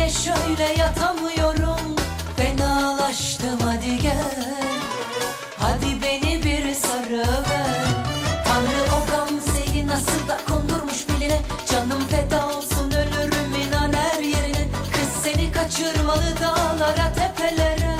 Gece şöyle yatamıyorum, fenalaştım, hadi gel. Hadi beni bir sarıver. Tanrı o gamzeyi nasıl da kondurmuş biline. Canım feda olsun, ölürüm inan her yerine. Kız seni kaçırmalı dağlara tepelere.